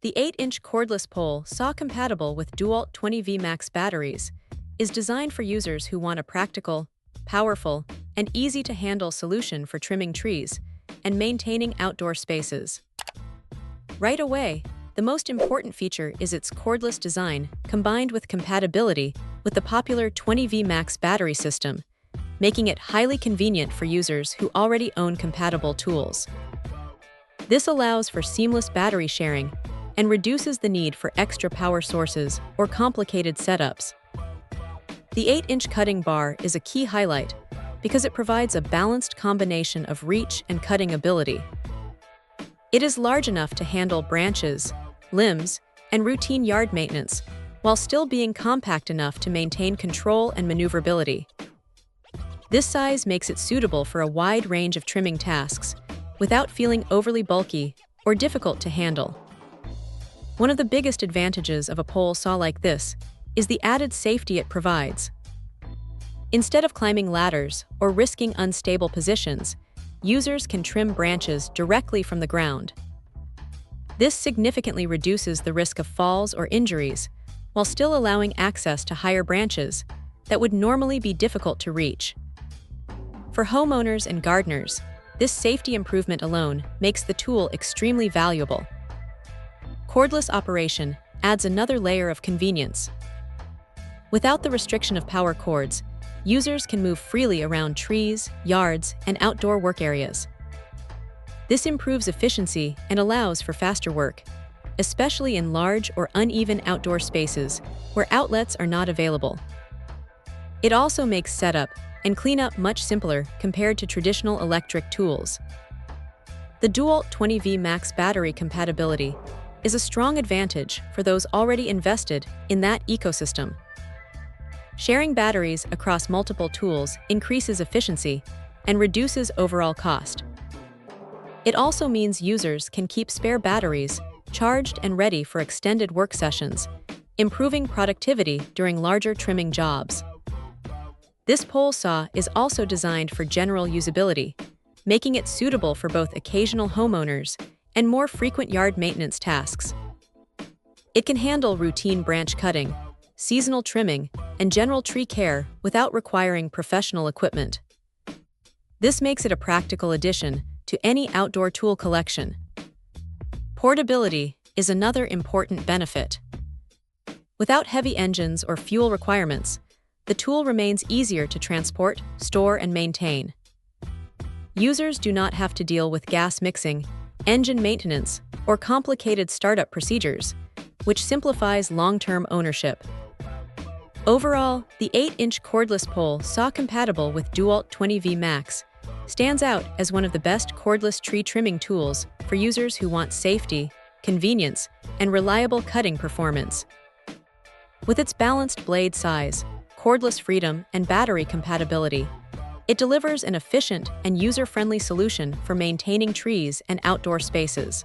The 8-inch cordless pole saw compatible with Dewalt 20V Max batteries is designed for users who want a practical, powerful, and easy-to-handle solution for trimming trees and maintaining outdoor spaces. Right away, the most important feature is its cordless design combined with compatibility with the popular 20V Max battery system, making it highly convenient for users who already own compatible tools. This allows for seamless battery sharing and reduces the need for extra power sources or complicated setups. The 8-inch cutting bar is a key highlight because it provides a balanced combination of reach and cutting ability. It is large enough to handle branches, limbs, and routine yard maintenance, while still being compact enough to maintain control and maneuverability. This size makes it suitable for a wide range of trimming tasks, without feeling overly bulky or difficult to handle. One of the biggest advantages of a pole saw like this is the added safety it provides. Instead of climbing ladders or risking unstable positions, users can trim branches directly from the ground. This significantly reduces the risk of falls or injuries, while still allowing access to higher branches that would normally be difficult to reach. For homeowners and gardeners, this safety improvement alone makes the tool extremely valuable. Cordless operation adds another layer of convenience. Without the restriction of power cords, users can move freely around trees, yards, and outdoor work areas. This improves efficiency and allows for faster work, especially in large or uneven outdoor spaces where outlets are not available. It also makes setup and cleanup much simpler compared to traditional electric tools. The Dewalt 20V Max battery compatibility is a strong advantage for those already invested in that ecosystem. Sharing batteries across multiple tools increases efficiency and reduces overall cost. It also means users can keep spare batteries charged and ready for extended work sessions, improving productivity during larger trimming jobs. This pole saw is also designed for general usability, making it suitable for both occasional homeowners and more frequent yard maintenance tasks. It can handle routine branch cutting, seasonal trimming, and general tree care without requiring professional equipment. This makes it a practical addition to any outdoor tool collection. Portability is another important benefit. Without heavy engines or fuel requirements, the tool remains easier to transport, store, and maintain. Users do not have to deal with gas mixing, engine maintenance, or complicated startup procedures, which simplifies long-term ownership. Overall, the 8-inch cordless pole saw compatible with Dewalt 20V Max stands out as one of the best cordless tree trimming tools for users who want safety, convenience, and reliable cutting performance. With its balanced blade size, cordless freedom, and battery compatibility, it delivers an efficient and user-friendly solution for maintaining trees and outdoor spaces.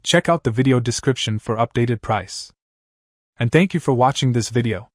Check out the video description for updated price. And thank you for watching this video.